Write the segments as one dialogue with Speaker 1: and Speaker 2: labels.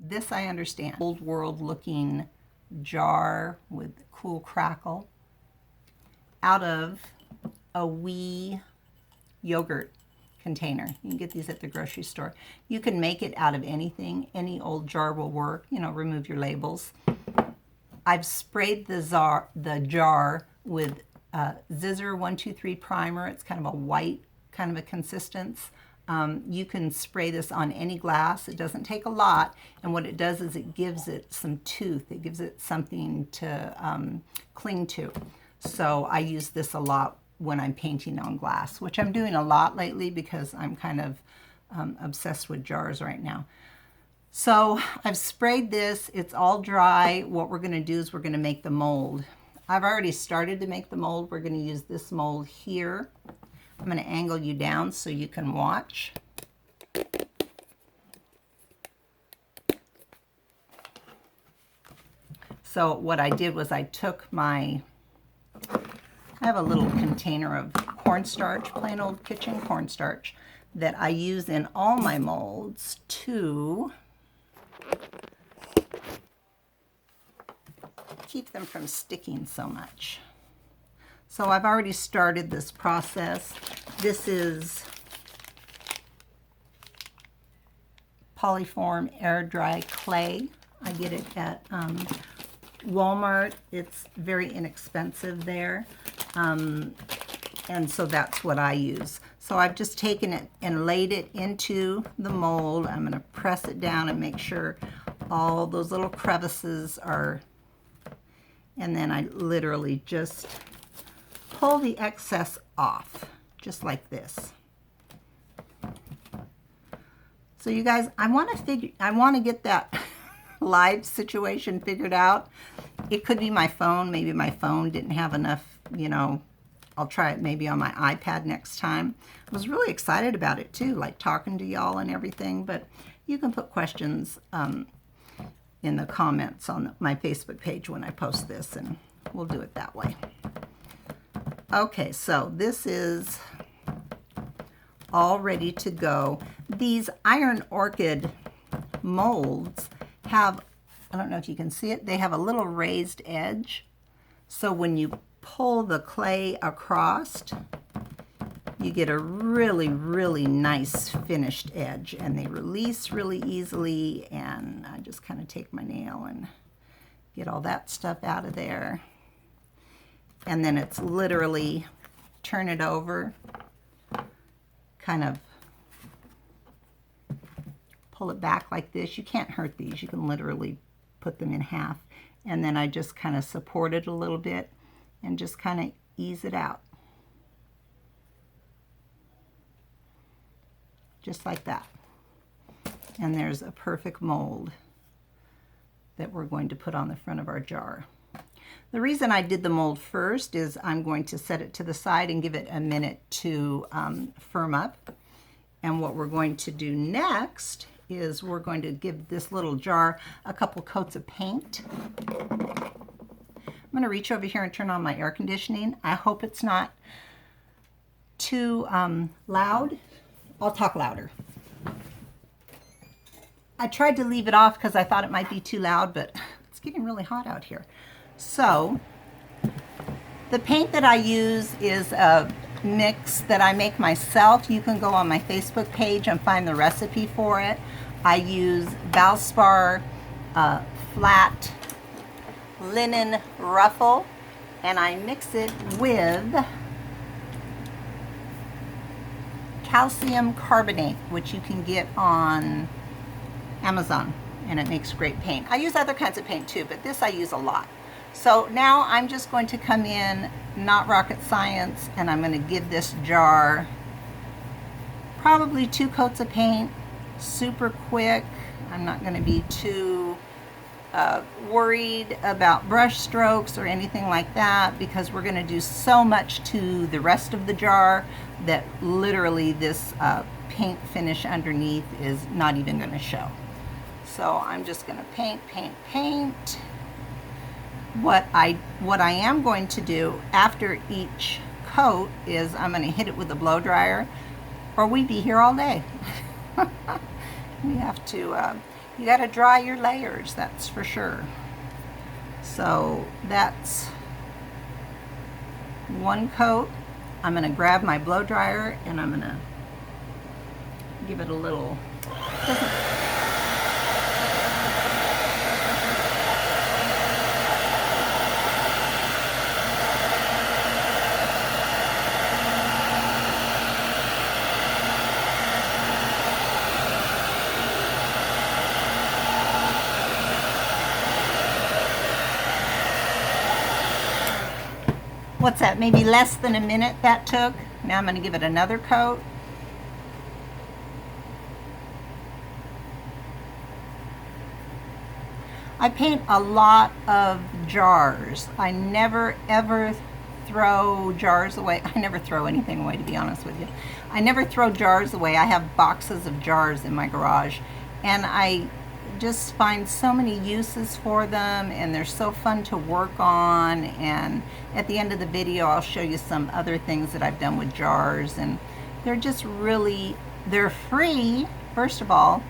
Speaker 1: This I understand. Old world looking jar with cool crackle out of a wee yogurt container. You can get these at the grocery store. You can make it out of anything. Any old jar will work. You know, remove your labels. I've sprayed the jar with Zizzer 123 primer. It's kind of a white kind of a consistence. You can spray this on any glass. It doesn't take a lot, and what it does is it gives it some tooth. It gives it something to cling to. So I use this a lot when I'm painting on glass, which I'm doing a lot lately because I'm kind of obsessed with jars right now. So I've sprayed this. It's all dry. What we're going to do is we're going to make the mold. I've already started to make the mold. We're going to use this mold here. I'm going to angle you down so you can watch. So what I did was I took I have a little container of cornstarch, plain old kitchen cornstarch, that I use in all my molds to keep them from sticking so much. So I've already started this process. This is Polyform air dry clay. I get it at Walmart. It's very inexpensive there. And so that's what I use. So I've just taken it and laid it into the mold. I'm going to press it down and make sure all those little crevices are, and then I literally just pull the excess off, just like this. So you guys, I want to get that live situation figured out. It could be my phone. Maybe my phone didn't have enough, you know. I'll try it maybe on my iPad next time. I was really excited about it too, like talking to y'all and everything, but you can put questions in the comments on my Facebook page when I post this, and we'll do it that way. Okay, so this is all ready to go. These Iron Orchid molds have, I don't know if you can see it, they have a little raised edge. So when you pull the clay across, you get a really, really nice finished edge, and they release really easily. And I just kind of take my nail and get all that stuff out of there. And then it's literally turn it over, kind of pull it back like this. You can't hurt these. You can literally put them in half. And then I just kind of support it a little bit and just kind of ease it out. Just like that. And there's a perfect mold that we're going to put on the front of our jar. The reason I did the mold first is I'm going to set it to the side and give it a minute to firm up. And what we're going to do next is we're going to give this little jar a couple coats of paint. I'm going to reach over here and turn on my air conditioning. I hope it's not too loud. I'll talk louder. I tried to leave it off because I thought it might be too loud, but it's getting really hot out here. So the paint that I use is a mix that I make myself. You can go on my Facebook page and find the recipe for it. I use Valspar flat linen ruffle, and I mix it with calcium carbonate, which you can get on Amazon, and it makes great paint. I use other kinds of paint too, but this I use a lot. So now I'm just going to come in, not rocket science, and I'm going to give this jar probably 2 coats of paint, super quick. I'm not going to be too worried about brush strokes or anything like that, because we're going to do so much to the rest of the jar that literally this paint finish underneath is not even going to show. So I'm just going to paint, paint, paint. What I am going to do after each coat is I'm going to hit it with a blow dryer, or we'd be here all day. We have to You got to dry your layers, that's for sure. So that's one coat. I'm going to grab my blow dryer and I'm going to give it a little, what's that, maybe less than a minute that took. Now I'm going to give it another coat. I paint a lot of jars. I never ever throw jars away. I never throw anything away, to be honest with you. I never throw jars away. I have boxes of jars in my garage, and I just find so many uses for them, and they're so fun to work on. And at the end of the video I'll show you some other things that I've done with jars, and they're just really, they're free, first of all.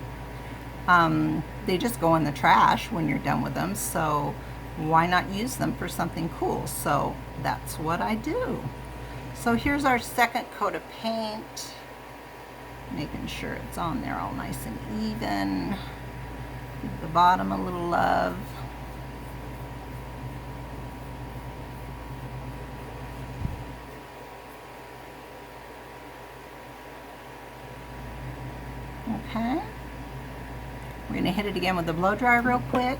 Speaker 1: They just go in the trash when you're done with them, so why not use them for something cool? So that's what I do. So here's our second coat of paint, making sure it's on there all nice and even. Give the bottom a little love. Okay. We're going to hit it again with the blow dryer real quick.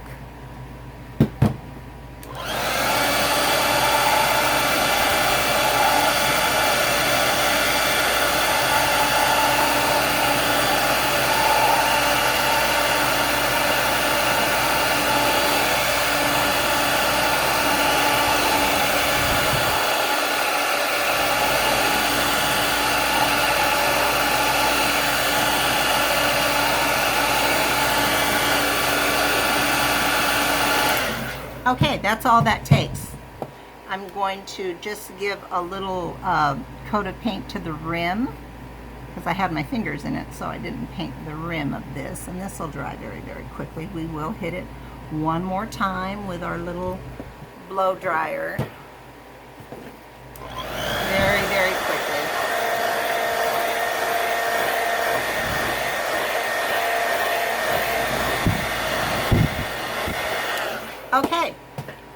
Speaker 1: Okay, that's all that takes. I'm going to just give a little coat of paint to the rim, because I had my fingers in it, so I didn't paint the rim of this, and this will dry very, very quickly. We will hit it one more time with our little blow dryer. Very, very quickly. Okay,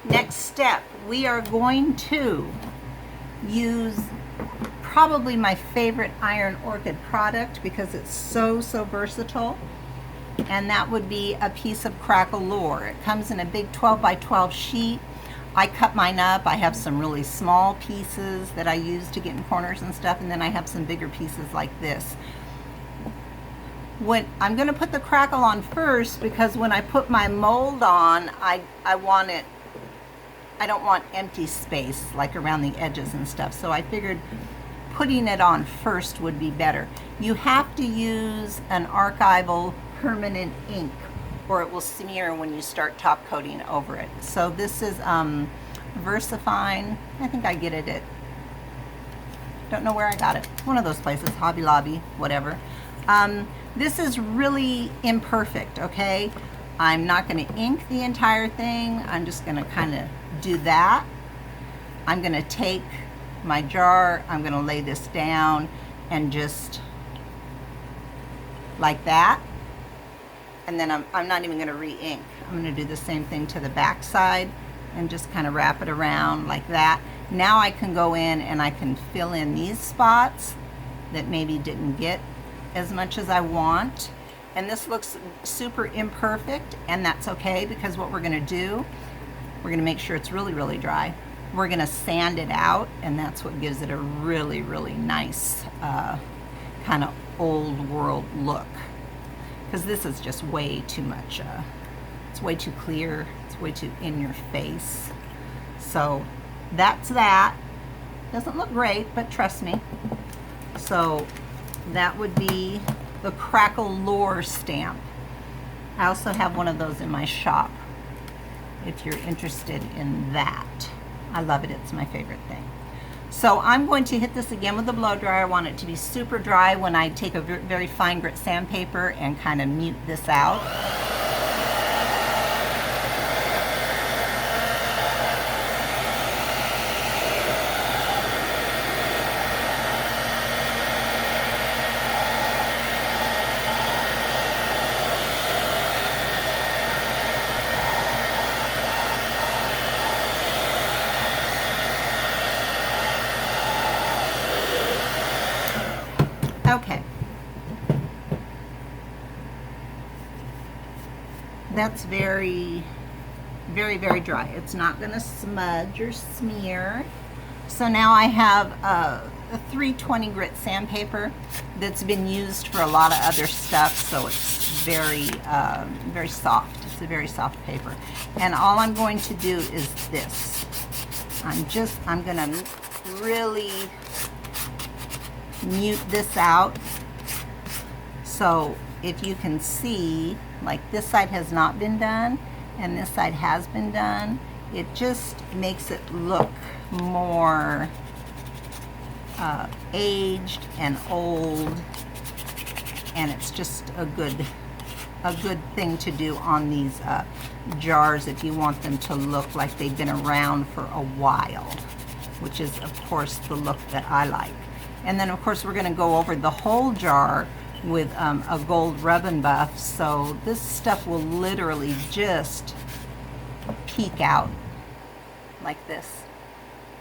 Speaker 1: next step, we are going to use probably my favorite Iron Orchid product because it's so versatile, and that would be a piece of Crackle Lure. It comes in a big 12 by 12 sheet. I cut mine up. I have some really small pieces that I use to get in corners and stuff, and then I have some bigger pieces like this. When I'm going to put the Crackle on first, because when I put my mold on, I want it, I don't want empty space like around the edges and stuff, so I figured putting it on first would be better. You have to use an archival permanent ink or it will smear when you start top coating over it. So this is VersaFine. I think I get it at, don't know where I got it, one of those places, Hobby Lobby, whatever. This is really imperfect, okay? I'm not going to ink the entire thing. I'm just going to kind of do that. I'm going to take my jar, I'm going to lay this down and just like that. And then I'm not even going to re-ink. I'm going to do the same thing to the back side and just kind of wrap it around like that. Now I can go in and I can fill in these spots that maybe didn't get as much as I want. And this looks super imperfect, and that's okay, because what we're going to do, we're going to make sure it's really, really dry. We're going to sand it out, and that's what gives it a really, really nice kind of old world look. Because this is just way too much. It's way too clear. It's way too in your face. So that's that. Doesn't look great, but trust me. So that would be the Crackle Lure stamp. I also have one of those in my shop if you're interested in that. I love it. It's my favorite thing. So I'm going to hit this again with the blow dryer. I want it to be super dry when I take a very fine grit sandpaper and kind of mute this out. that's very, very dry. It's not going to smudge or smear. So now I have a 320 grit sandpaper that's been used for a lot of other stuff, so it's very soft. It's a very soft paper. And all I'm going to do is this. I'm going to really mute this out. So if you can see, like this side has not been done and this side has been done, it just makes it look more aged and old, and it's just a good thing to do on these jars if you want them to look like they've been around for a while, which is of course the look that I like. And then of course we're going to go over the whole jar with a gold rub and buff, so this stuff will literally just peek out like this.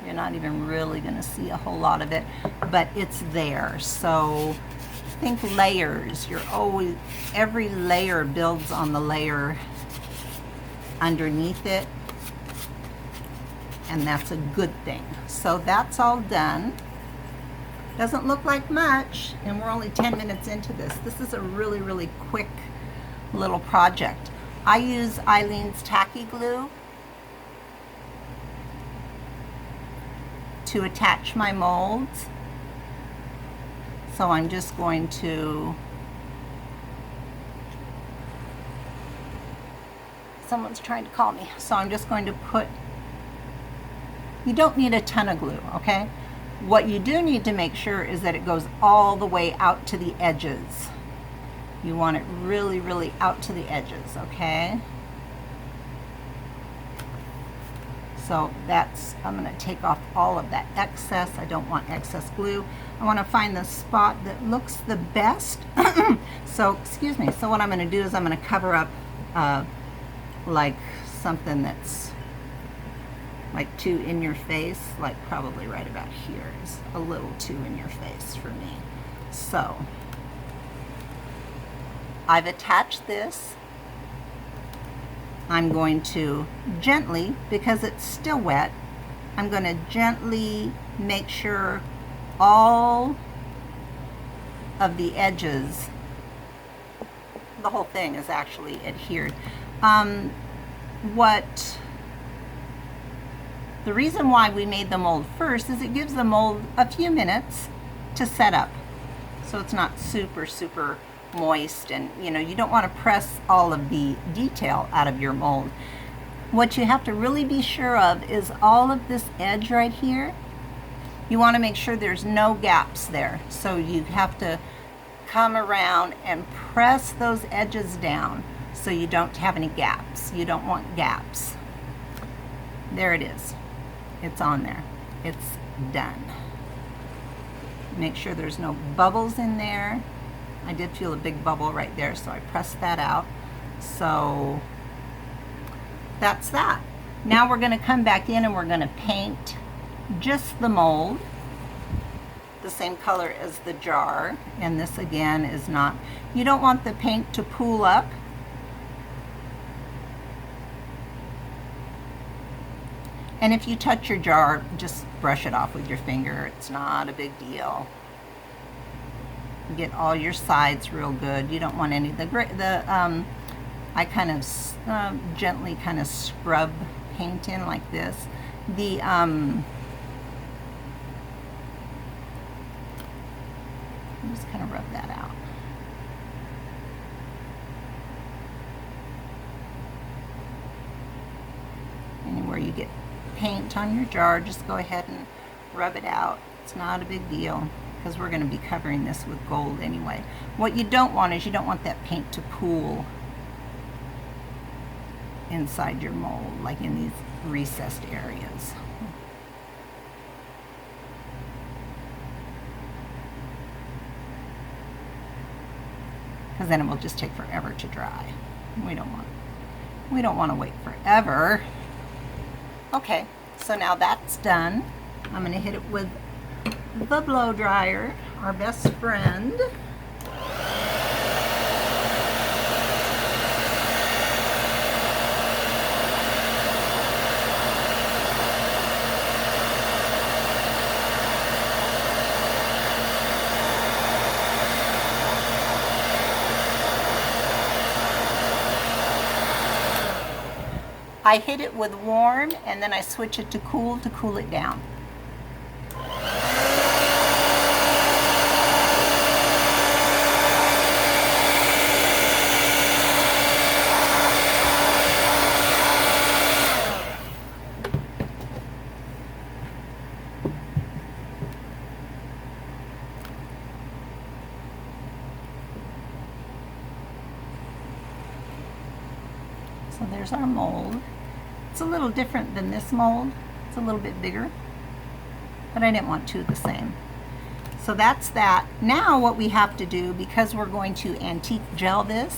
Speaker 1: You're not even really going to see a whole lot of it, but it's there. So think layers. Every layer builds on the layer underneath it, and that's a good thing. So that's all done. Doesn't look like much, and we're only 10 minutes into this. This is a really quick little project. I use Eileen's tacky glue to attach my molds. So I'm just going to, someone's trying to call me. So I'm just going to put, you don't need a ton of glue, okay? What you do need to make sure is that it goes all the way out to the edges. You want it really out to the edges, okay? So that's, I'm going to take off all of that excess. I don't want excess glue. I want to find the spot that looks the best. So, excuse me. So what I'm going to do is I'm going to cover up like something that's like too in your face, like probably right about here is a little too in your face for me. So I've attached this. I'm going to gently, because it's still wet, I'm going to gently make sure all of the edges, the whole thing is actually adhered. The reason why we made the mold first is it gives the mold a few minutes to set up. So it's not super moist, and you don't want to press all of the detail out of your mold. What you have to really be sure of is all of this edge right here. You want to make sure there's no gaps there. So you have to come around and press those edges down so you don't have any gaps. You don't want gaps. There it is. It's on there. It's done. Make sure there's no bubbles in there. I did feel a big bubble right there, so I pressed that out. So that's that. Now we're going to come back in and we're going to paint just the mold the same color as the jar. And this again is not, you don't want the paint to pool up. And if you touch your jar, just brush it off with your finger. It's not a big deal. Get all your sides real good. You don't want any I kind of gently kind of scrub paint in like this. Just kind of rub that out. Anywhere you get paint on your jar, just go ahead and rub it out. It's not a big deal, because we're going to be covering this with gold anyway. What you don't want is you don't want that paint to pool inside your mold, like in these recessed areas. Because then it will just take forever to dry. We don't want to wait forever. Okay, so now that's done. I'm going to hit it with the blow dryer, our best friend. I hit it with warm and then I switch it to cool it down. So there's our mold. It's a little different than this mold. It's a little bit bigger, but I didn't want two the same. So that's that. Now what we have to do, because we're going to antique gel this,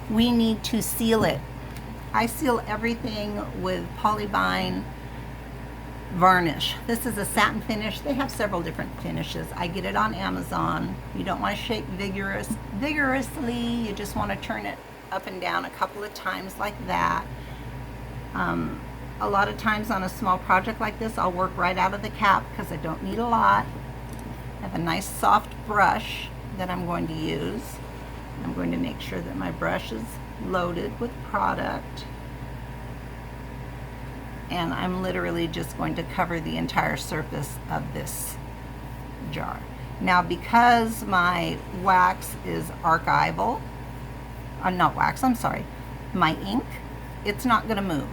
Speaker 1: we need to seal it. I seal everything with polyvine varnish. This is a satin finish. They have several different finishes. I get it on Amazon. You don't want to shake vigorously. You just want to turn it up and down a couple of times like that. A lot of times on a small project like this, I'll work right out of the cap because I don't need a lot. I have a nice soft brush that I'm going to use. I'm going to make sure that my brush is loaded with product. And I'm literally just going to cover the entire surface of this jar. Now, because my wax is archival, not wax, I'm sorry, my ink, it's not going to move.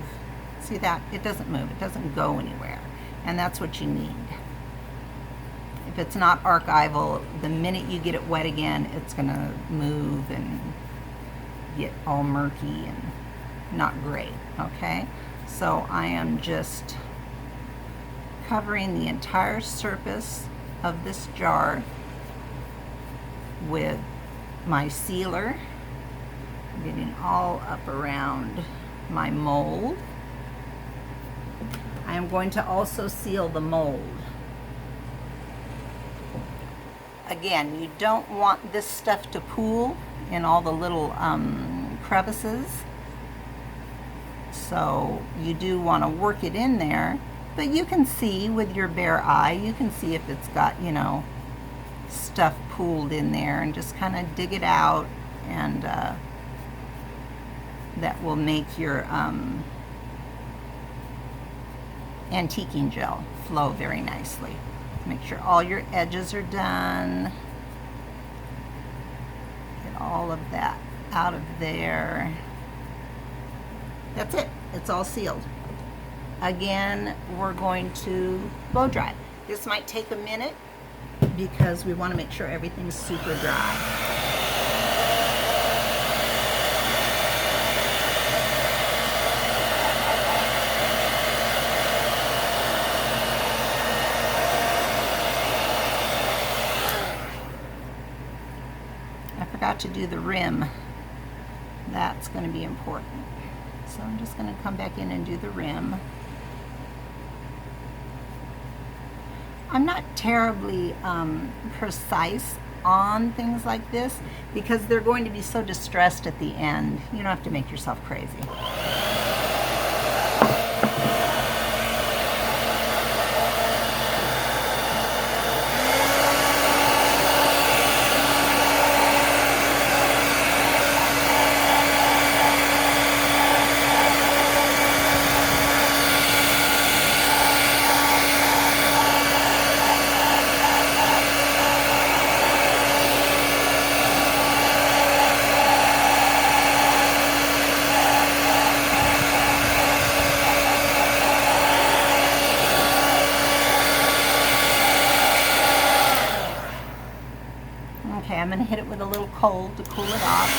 Speaker 1: See that? It doesn't move. It doesn't go anywhere. And that's what you need. If it's not archival, the minute you get it wet again, it's going to move and get all murky and not great, okay? So I am just covering the entire surface of this jar with my sealer, getting all up around my mold. I am going to also seal the mold. Again, you don't want this stuff to pool in all the little crevices. So you do want to work it in there, but you can see with your bare eye, you can see if it's got, you know, stuff pooled in there, and just kind of dig it out, and that will make your antiquing gel flow very nicely. Make sure all your edges are done. Get all of that out of there. That's it. It's all sealed. Again, we're going to blow dry. This might take a minute because we want to make sure everything's super dry. To do the rim. That's going to be important. So I'm just going to come back in and do the rim. I'm not terribly precise on things like this because they're going to be so distressed at the end. You don't have to make yourself crazy. Okay, I'm going to hit it with a little cold to cool it off.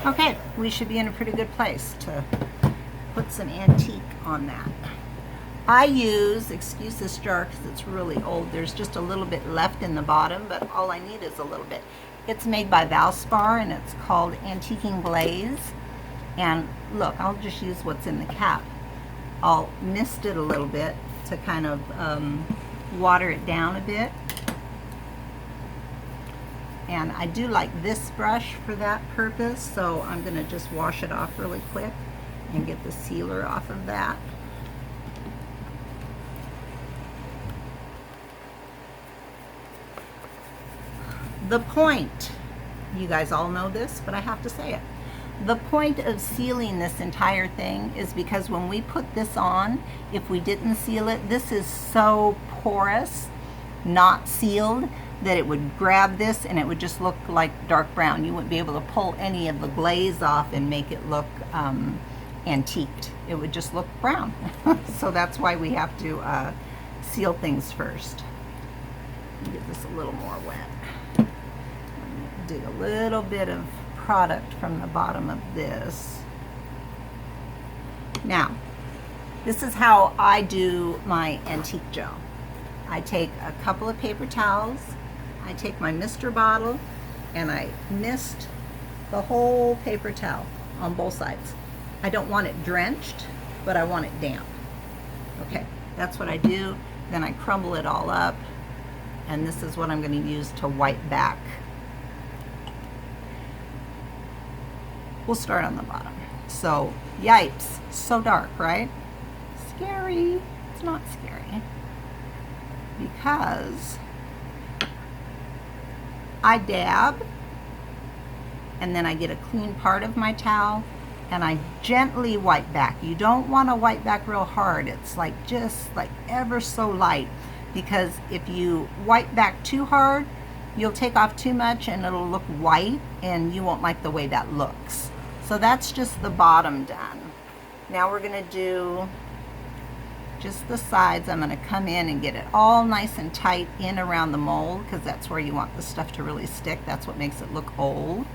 Speaker 1: Okay, we should be in a pretty good place to put some antique on that. I use, excuse this jar because it's really old, there's just a little bit left in the bottom, but all I need is a little bit. It's made by Valspar and it's called Antiquing Glaze. And look, I'll just use what's in the cap. I'll mist it a little bit to kind of water it down a bit. And I do like this brush for that purpose, so I'm going to just wash it off really quick and get the sealer off of that. The point, you guys all know this, but I have to say it. The point of sealing this entire thing is because when we put this on, if we didn't seal it, this is so porous, not sealed, that it would grab this and it would just look like dark brown. You wouldn't be able to pull any of the glaze off and make it look antiqued. It would just look brown. So that's why we have to seal things first. Get this a little more wet. Dig a little bit of product from the bottom of this. Now, this is how I do my antique gel. I take a couple of paper towels, I take my mister bottle, and I mist the whole paper towel on both sides. I don't want it drenched, but I want it damp. Okay, that's what I do. Then I crumble it all up, and this is what I'm going to use to wipe back. We'll start on the bottom. So, yipes, so dark, right? Scary. It's not scary. Because I dab, and then I get a clean part of my towel, and I gently wipe back. You don't want to wipe back real hard. It's like just like ever so light, because if you wipe back too hard, you'll take off too much and it'll look white, and you won't like the way that looks. So that's just the bottom done. Now we're going to do just the sides. I'm going to come in and get it all nice and tight in around the mold, because that's where you want the stuff to really stick. That's what makes it look old.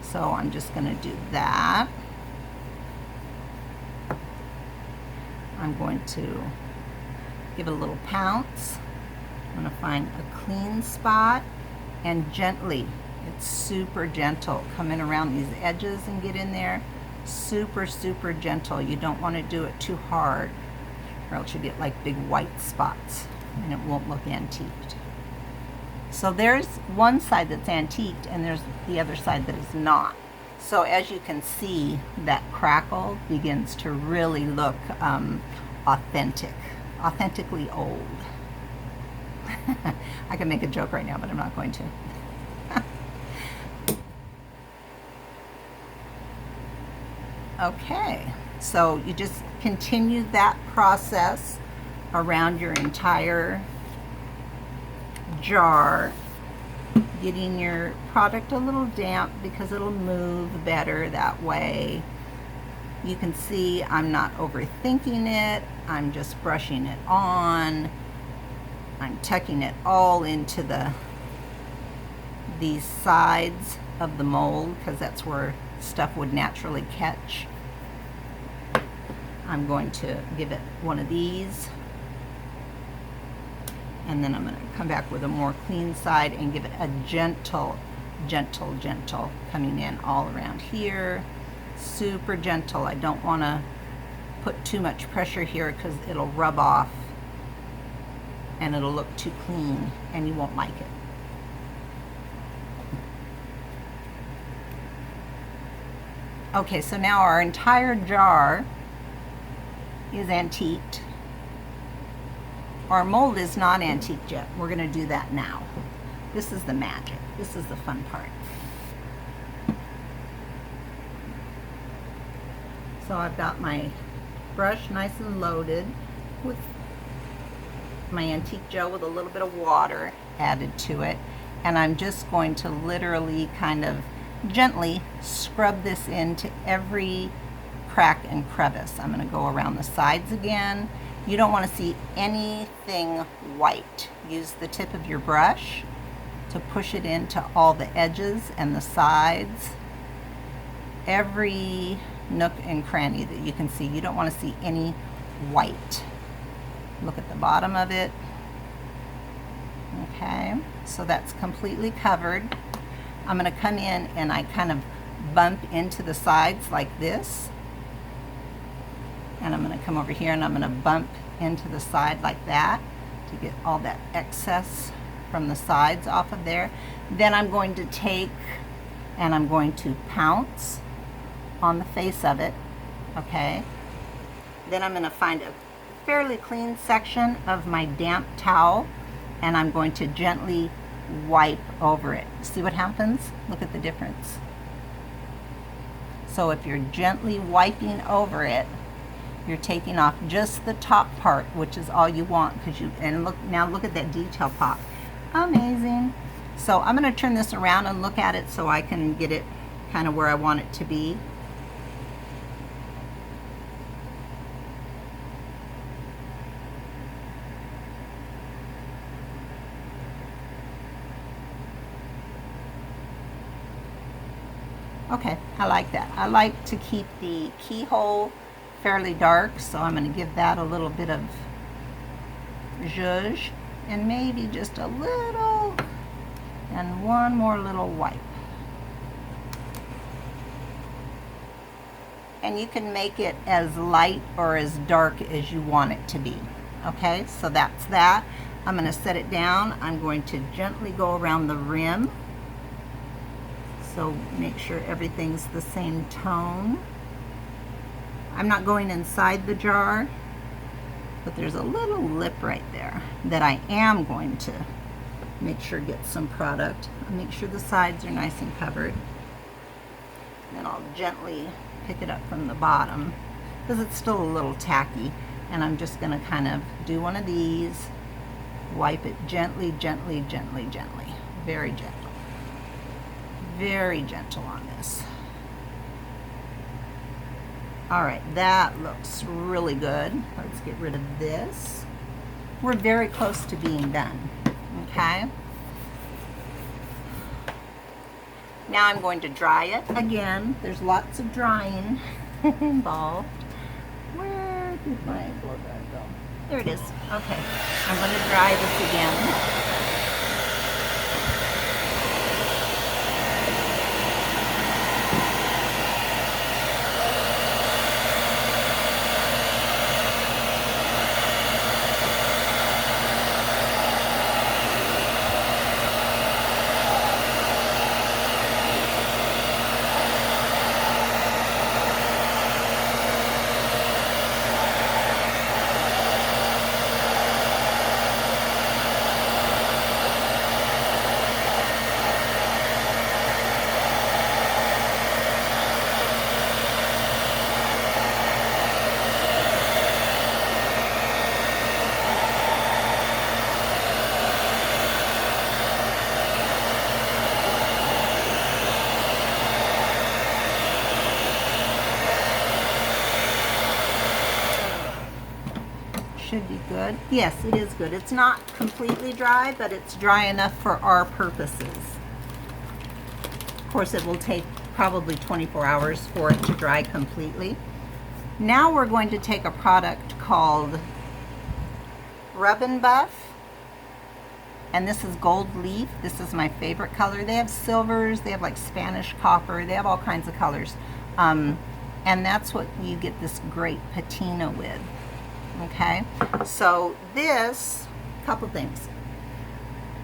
Speaker 1: So I'm just going to do that. I'm going to give it a little pounce. I'm going to find a clean spot and gently, it's super gentle, come in around these edges and get in there. Super, super gentle. You don't want to do it too hard, or else you get like big white spots and it won't look antiqued. So there's one side that's antiqued and there's the other side that is not. So as you can see, that crackle begins to really look authentic, authentically old. I can make a joke right now, but I'm not going to. Okay, so you just continue that process around your entire jar, getting your product a little damp because it'll move better that way. You can see I'm not overthinking it. I'm just brushing it on. I'm tucking it all into these sides of the mold, because that's where stuff would naturally catch. I'm going to give it one of these, and then I'm going to come back with a more clean side and give it a gentle coming in all around here. Super gentle. I don't want to put too much pressure here because it'll rub off and it'll look too clean and you won't like it. Okay, so now our entire jar is antiqued. Our mold is not antiqued yet. We're going to do that now. This is the magic. This is the fun part. So I've got my brush nice and loaded with my antique gel with a little bit of water added to it. And I'm just going to literally kind of gently scrub this into every crack and crevice. I'm going to go around the sides again. You don't want to see anything white. Use the tip of your brush to push it into all the edges and the sides. Every nook and cranny that you can see. You don't want to see any white. Look at the bottom of it. Okay, so that's completely covered. I'm going to come in and I kind of bump into the sides like this. And I'm going to come over here and I'm going to bump into the side like that to get all that excess from the sides off of there. Then I'm going to take and I'm going to pounce on the face of it, okay? Then I'm going to find a fairly clean section of my damp towel and I'm going to gently wipe over it. See what happens? Look at the difference. So if you're gently wiping over it, you're taking off just the top part, which is all you want, because and look at that detail pop. Amazing. So I'm going to turn this around and look at it so I can get it kind of where I want it to be. Okay, I like that. I like to keep the keyhole fairly dark, so I'm going to give that a little bit of zhuzh and maybe just a little, and one more little wipe. And you can make it as light or as dark as you want it to be. Okay, so that's that. I'm going to set it down. I'm going to gently go around the rim. So make sure everything's the same tone. I'm not going inside the jar, but there's a little lip right there that I am going to make sure gets some product. I'll make sure the sides are nice and covered. Then I'll gently pick it up from the bottom because it's still a little tacky. And I'm just going to kind of do one of these, wipe it gently, gently, gently, gently, very gentle. Very gentle on this. All right, that looks really good. Let's get rid of this. We're very close to being done, okay? Now I'm going to dry it again. There's lots of drying involved. Where did my blow dry go? There it is. Okay, I'm going to dry this again. Should be good. Yes, it is good. It's not completely dry, but it's dry enough for our purposes. Of course, it will take probably 24 hours for it to dry completely. Now we're going to take a product called Rub and Buff, and this is gold leaf. This is my favorite color. They have silvers, they have like Spanish copper, they have all kinds of colors. And that's what you get this great patina with. Okay, so this, couple things.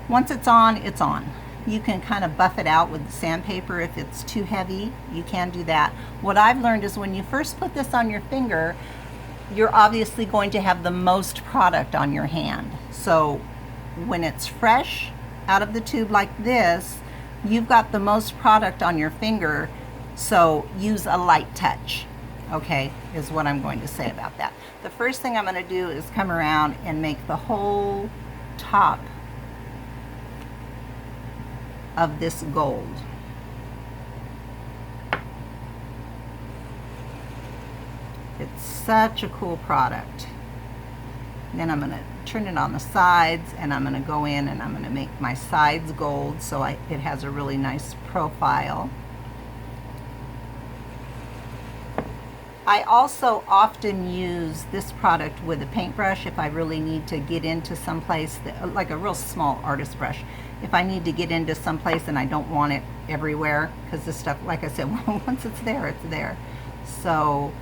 Speaker 1: Once it's on, it's on. You can kind of buff it out with sandpaper if it's too heavy. You can do that. What I've learned is when you first put this on your finger, you're obviously going to have the most product on your hand. So when it's fresh out of the tube like this, you've got the most product on your finger, so use a light touch. Okay, is what I'm going to say about that. The first thing I'm going to do is come around and make the whole top of this gold. It's such a cool product. Then I'm going to turn it on the sides and I'm going to go in and I'm going to make my sides gold so it has a really nice profile. I also often use this product with a paintbrush if I really need to get into someplace, like a real small artist brush. If I need to get into someplace and I don't want it everywhere, because this stuff, like I said, once it's there, it's there. So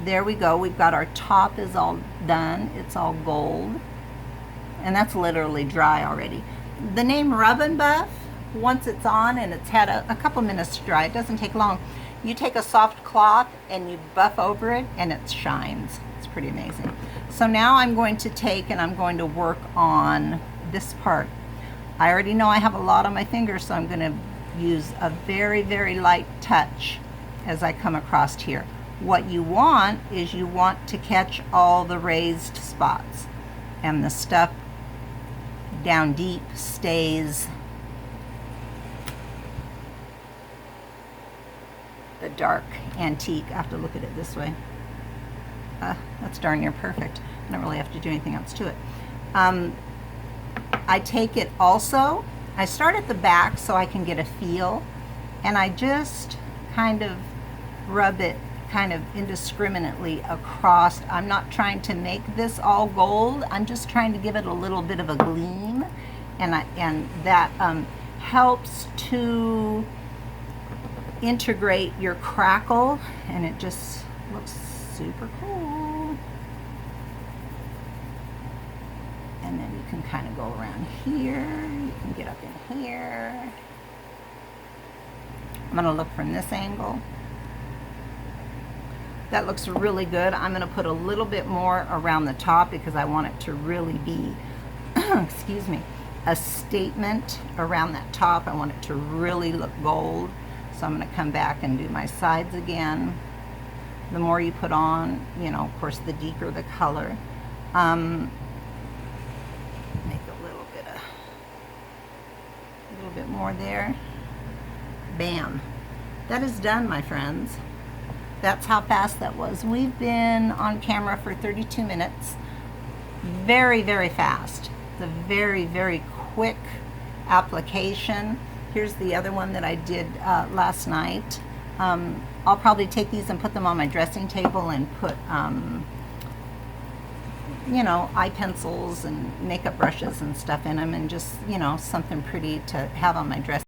Speaker 1: there we go. We've got our top is all done. It's all gold. and that's literally dry already. The name Rub and Buff, once it's on and it's had a couple minutes to dry, it doesn't take long. You take a soft cloth and you buff over it and it shines. It's pretty amazing. So now I'm going to take and I'm going to work on this part. I already know I have a lot on my fingers, so I'm going to use a very, very light touch as I come across here. What you want is you want to catch all the raised spots, and the stuff down deep stays the dark antique. I have to look at it this way. That's darn near perfect. I don't really have to do anything else to it. I take it also, I start at the back so I can get a feel, and I just kind of rub it kind of indiscriminately across. I'm not trying to make this all gold. I'm just trying to give it a little bit of a gleam, and that helps to integrate your crackle, and it just looks super cool. And then you can kind of go around here. You can get up in here. I'm going to look from this angle. That looks really good. I'm going to put a little bit more around the top because I want it to really be, excuse me, a statement around that top. I want it to really look gold. So I'm going to come back and do my sides again. The more you put on, you know, of course, the deeper the color. Make a little bit more there. Bam. That is done, my friends. That's how fast that was. We've been on camera for 32 minutes. Very, very fast. It's a very, very quick application. Here's the other one that I did last night. I'll probably take these and put them on my dressing table and put, you know, eye pencils and makeup brushes and stuff in them, and just, you know, something pretty to have on my dress.